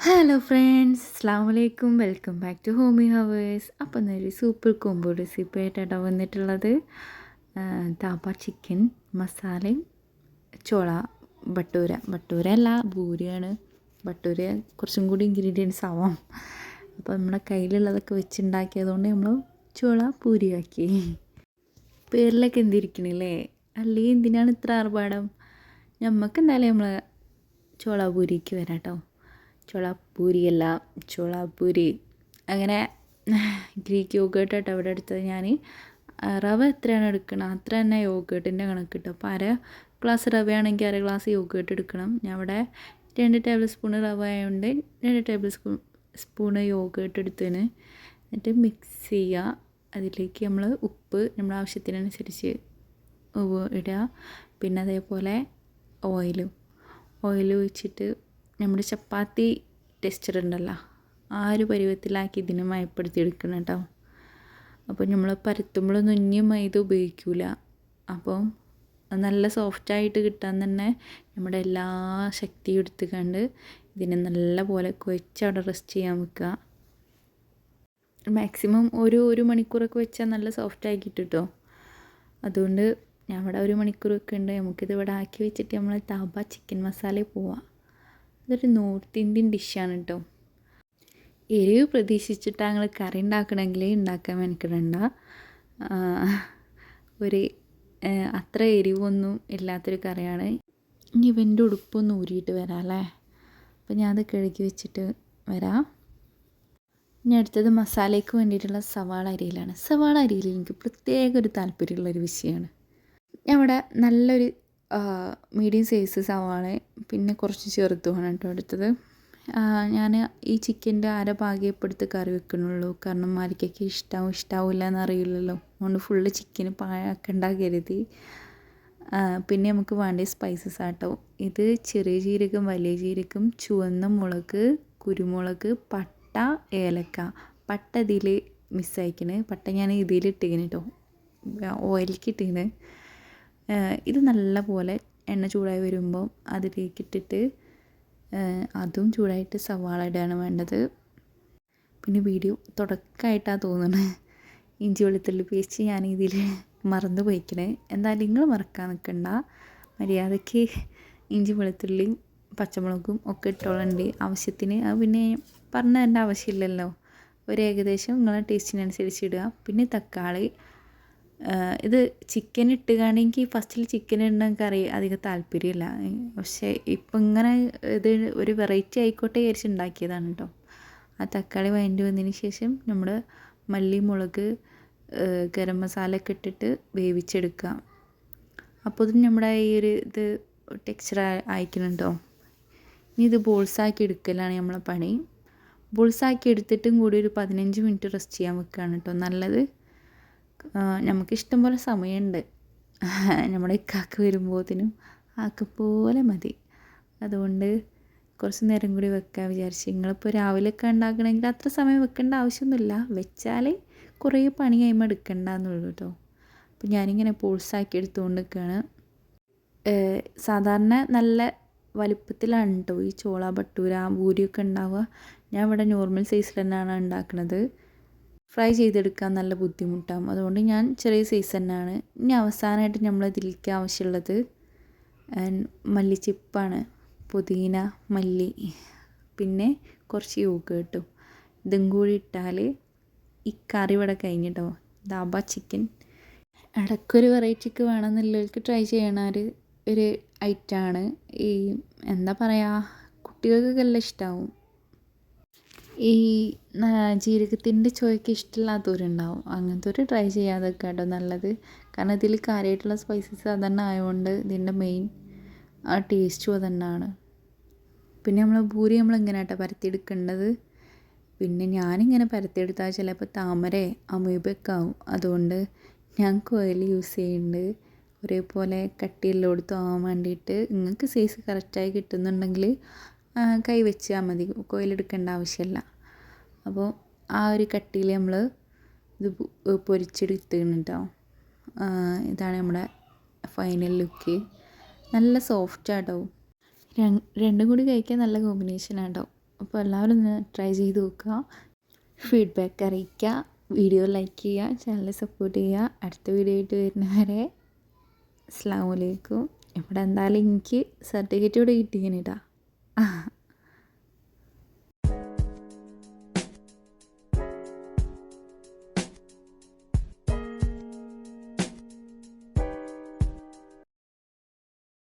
Hello friends, അസ്സാം വലൈക്കും. Welcome back to homie hours. അപ്പോൾ ഇന്നൊരു സൂപ്പർ കോംബോ റെസിപ്പി ആയിട്ടാണ് വന്നിട്ടുള്ളത്. താപ്പ ചിക്കൻ മസാലയും ചോള ഭട്ടൂര അല്ല, ഭൂരിയാണ്. ഭട്ടൂര കുറച്ചും കൂടി ഇൻഗ്രീഡിയൻസ് ആവാം. അപ്പോൾ നമ്മുടെ കയ്യിലുള്ളതൊക്കെ വെച്ചുണ്ടാക്കിയതുകൊണ്ട് നമ്മൾ ചോള പൂരിയാക്കി. പേരിലൊക്കെ എന്തിരിക്കണില്ലേ? അല്ലെങ്കിൽ എന്തിനാണ് ഇത്ര ആർഭാടം? നമുക്ക് എന്തായാലും നമ്മൾ ചോള പൂരിക്ക് വരാം കേട്ടോ. ചോളാപ്പൂരിയല്ല, ചോളാപ്പൂരി. അങ്ങനെ ഗ്രീക്ക് യോഗേർട്ട് കേട്ടോ അവിടെ എടുത്തത്. ഞാൻ റവ എത്രയാണ് എടുക്കണം അത്ര തന്നെ യോഗേർട്ടിൻ്റെ കണക്ക് കിട്ടും. അപ്പോൾ ഗ്ലാസ് റവയാണെങ്കിൽ ഗ്ലാസ് യോഗേർട്ട് എടുക്കണം. ഞാൻ ഇവിടെ 2 ടേബിൾ സ്പൂൺ റവ ആയതുകൊണ്ട് 2 ടേബിൾ സ്പൂണ് യോഗേർട്ട് എടുത്തതിന്. എന്നിട്ട് മിക്സ് ചെയ്യുക. അതിലേക്ക് നമ്മൾ ഉപ്പ് നമ്മുടെ ആവശ്യത്തിനനുസരിച്ച് ഇടുക. പിന്നെ അതേപോലെ ഓയിൽ ഒഴിച്ചിട്ട് നമ്മുടെ ചപ്പാത്തി ടെക്സ്ചർ ഉണ്ടല്ലോ, ആ ഒരു പരുവത്തിലാക്കി ഇതിനെ മയപ്പെടുത്തി എടുക്കണം കേട്ടോ. അപ്പോൾ നമ്മൾ പരത്തുമ്പോഴൊന്നും ഇനി മൈദ ഉപയോഗിക്കില്ല. അപ്പം നല്ല സോഫ്റ്റായിട്ട് കിട്ടാൻ തന്നെ നമ്മുടെ എല്ലാ ശക്തിയും എടുത്തുകൊണ്ട് ഇതിനെ നല്ല പോലെ കുഴച്ച് അവിടെ റെസ്റ്റ് ചെയ്യാൻ വെക്കുക. മാക്സിമം ഒരു മണിക്കൂറൊക്കെ വെച്ചാൽ നല്ല സോഫ്റ്റായി കിട്ടും കേട്ടോ. അതുകൊണ്ട് ഞാൻ ഇവിടെ 1 മണിക്കൂർ വെക്കുന്നുണ്ട്. നമുക്കിത് ഇവിടെ ആക്കി വെച്ചിട്ട് നമ്മൾ താബ ചിക്കൻ മസാലയിൽ പോവാം. ഇതൊരു നോർത്ത് ഇന്ത്യൻ ഡിഷാണ് കേട്ടോ. എരിവ് പ്രതീക്ഷിച്ചിട്ട് ഞങ്ങൾ കറി ഉണ്ടാക്കണമെങ്കിൽ ഉണ്ടാക്കാൻ മെനക്കെടണ്ട. ഒരു അത്ര എരിവൊന്നും ഇല്ലാത്തൊരു കറിയാണ്. ഇനി ഇവൻ്റെ ഉടുപ്പൊന്ന് ഊരിയിട്ട് വരാം അല്ലേ. അപ്പോൾ ഞാനത് കഴുകി വെച്ചിട്ട് വരാം. ഇനി അടുത്തത് മസാലയ്ക്ക് വേണ്ടിയിട്ടുള്ള സവാള അരിയിലാണ്. സവാള അരിയിൽ എനിക്ക് പ്രത്യേക ഒരു താല്പര്യമുള്ളൊരു വിഷയമാണ്. ഞാൻ ഇവിടെ നല്ലൊരു മീഡിയം സൈസ് സവാള, പിന്നെ കുറച്ച് ചെറുതുമാണ് കേട്ടോ എടുത്തത്. ഞാൻ ഈ ചിക്കൻ്റെ ഭാഗപ്പെടുത്ത് കറി വെക്കണുള്ളൂ. കാരണം ആർക്കൊക്കെ ഇഷ്ടാവില്ല എന്നറിയില്ലല്ലോ. അതുകൊണ്ട് ഫുള്ള് ചിക്കന് പാഴാക്കണ്ട കരുതി. പിന്നെ നമുക്ക് വേണ്ട സ്പൈസസ് ആട്ടോ. ഇത് ചെറിയ ജീരകം, വലിയ ജീരകം, ചുവന്ന മുളക്, കുരുമുളക്, പട്ട, ഏലക്ക. പട്ട ഇതിൽ മിസ്സായിക്കണ്. പട്ട ഞാൻ ഇതിലിട്ടിങ്ങനെ കേട്ടോ, ഓയിലേക്ക് ഇട്ടിങ്ങനെ. ഇത് നല്ല പോലെ എണ്ണ ചൂടായി വരുമ്പോൾ അതിലേക്ക് ഇട്ടിട്ട് അതും ചൂടായിട്ട് സവാള ഇടുകയാണ് വേണ്ടത്. പിന്നെ വീഡിയോ തുടക്കമായിട്ടാണ് തോന്നുന്നത്. ഇഞ്ചി വെളുത്തുള്ളി പേസ്റ്റ് ഞാൻ ഇതിൽ മറന്നു പോയിക്കണേ. എന്തായാലും നിങ്ങൾ മറക്കാൻ നിൽക്കണ്ട. മര്യാദയ്ക്ക് ഇഞ്ചി വെളുത്തുള്ളിയും പച്ചമുളകും ഒക്കെ ഇട്ടോളുണ്ട് ആവശ്യത്തിന്. അത് പിന്നെ പറഞ്ഞു തരേണ്ട ആവശ്യമില്ലല്ലോ. ഒരു ഏകദേശം നിങ്ങളുടെ ടേസ്റ്റിനനുസരിച്ച് ഇടുക. പിന്നെ തക്കാളി. ഇത് ചിക്കൻ ഇട്ടുകയാണെങ്കിൽ ഫസ്റ്റിൽ ചിക്കൻ ഇടുന്ന കറി അധികം താല്പര്യമില്ല. പക്ഷേ ഇപ്പം ഇങ്ങനെ ഇത് ഒരു വെറൈറ്റി ആയിക്കോട്ടെ വിചാരിച്ചുണ്ടാക്കിയതാണ് കേട്ടോ. ആ തക്കാളി വഴണ്ടി വന്നതിന് ശേഷം നമ്മൾ മല്ലി, മുളക്, ഗരം മസാല ഒക്കെ ഇട്ടിട്ട് വേവിച്ചെടുക്കുക. അപ്പോൾ ഇത് നമ്മുടെ ഈ ഒരു ഇത് ടെക്സ്ചർ അയക്കുന്നുണ്ടോ. ഇനി ഇത് ബോൾസാക്കി എടുക്കലാണ് നമ്മളെ പണി. ബോൾസാക്കി എടുത്തിട്ടും കൂടി ഒരു 15 മിനിറ്റ് റെസ്റ്റ് ചെയ്യാൻ വെക്കുകയാണ് കേട്ടോ നല്ലത്. നമുക്കിഷ്ടം പോലെ സമയമുണ്ട്. നമ്മുടെ ഇക്കാക്ക് വരുമ്പോഴത്തേനും ആക്കപ്പോലെ മതി. അതുകൊണ്ട് കുറച്ച് നേരം കൂടി വെക്കാൻ വിചാരിച്ചു. നിങ്ങളിപ്പോൾ രാവിലെയൊക്കെ ഉണ്ടാക്കണമെങ്കിൽ അത്ര സമയം വെക്കേണ്ട ആവശ്യമൊന്നുമില്ല. വെച്ചാൽ കുറേ പണി കഴിയുമ്പോൾ എടുക്കണ്ടെന്നുള്ളൂ കേട്ടോ. അപ്പോൾ ഞാനിങ്ങനെ പോൾസാക്കി എടുത്തുകൊണ്ട് നിൽക്കുകയാണ്. സാധാരണ നല്ല വലുപ്പത്തിലാണ് കേട്ടോ ഈ ചോള ഭട്ടൂര ഭൂരിയൊക്കെ ഉണ്ടാവുക. ഞാൻ ഇവിടെ നോർമൽ സൈസിൽ തന്നെയാണ് ഉണ്ടാക്കുന്നത്. ഫ്രൈ ചെയ്തെടുക്കാൻ നല്ല ബുദ്ധിമുട്ടാകും. അതുകൊണ്ട് ഞാൻ ചെറിയ സൈസ് തന്നെയാണ്. ഇനി അവസാനമായിട്ട് നമ്മൾ ഇതിലേക്ക് ആവശ്യമുള്ളത് മല്ലിച്ചിപ്പാണ്. പുതിന, മല്ലി, പിന്നെ കുറച്ച് യോഗേർട്ടും. ഇതും കൂടി ഇട്ടാൽ ഈ കറി ഇവിടെ കഴിഞ്ഞിട്ടോ. ദാബ ചിക്കൻ ഇടയ്ക്കൊരു വെറൈറ്റിക്ക് വേണമെന്നുള്ളവർക്ക് ട്രൈ ചെയ്യണ ഒരു ഐറ്റമാണ്. ഈ എന്താ പറയുക, കുട്ടികൾക്കൊക്കെ എല്ലാം ഇഷ്ടമാവും. ഈ ജീരകത്തിൻ്റെ ചുവയ്ക്ക് ഇഷ്ടമില്ലാത്തവരുണ്ടാവും. അങ്ങനത്തെ ഒരു ട്രൈ ചെയ്യാതൊക്കെ കേട്ടോ നല്ലത്. കാരണം ഇതിൽ കാര്യമായിട്ടുള്ള സ്പൈസസ് അതന്നെ ആയതുകൊണ്ട് ഇതിൻ്റെ മെയിൻ ആ ടേസ്റ്റും അതന്നെയാണ്. പിന്നെ ഭൂരി ഇങ്ങനെ കേട്ടോ പരത്തിയെടുക്കേണ്ടത്. പിന്നെ ഞാനിങ്ങനെ പരത്തിയെടുത്താൽ ചിലപ്പോൾ താമര അമീബയൊക്കെ ആവും. അതുകൊണ്ട് ഞാൻ കോയിൽ യൂസ് ചെയ്യുന്നുണ്ട്. ഒരേപോലെ കട്ടിയെല്ലാം ആവാൻ വേണ്ടിയിട്ട്. നിങ്ങൾക്ക് സൈസ് കറക്റ്റായി കിട്ടുന്നുണ്ടെങ്കിൽ കൈ വെച്ചാൽ മതി, കോയിലെടുക്കേണ്ട ആവശ്യമില്ല. അപ്പോൾ ആ ഒരു കട്ടിയിൽ നമ്മൾ ഇത് പൊരിച്ചെടുത്തിട്ടുണ്ട് കേട്ടോ. ഇതാണ് നമ്മുടെ ഫൈനൽ ലുക്ക്. നല്ല സോഫ്റ്റ് ആട്ടോ. രണ്ടും കൂടി കഴിക്കാൻ നല്ല കോമ്പിനേഷനാണ് കേട്ടോ. അപ്പോൾ എല്ലാവരും ഒന്ന് ട്രൈ ചെയ്ത് നോക്കുക, ഫീഡ്ബാക്ക് അറിയിക്കുക, വീഡിയോ ലൈക്ക് ചെയ്യുക, ചാനൽ സപ്പോർട്ട് ചെയ്യുക. അടുത്ത വീഡിയോ ആയിട്ട് വരുന്നവരെ അസ്സലാമു അലൈക്കും. ഇവിടെ എന്തായാലും എനിക്ക് സർട്ടിഫിക്കറ്റ് കൂടെ കിട്ടിയിട്ടാ.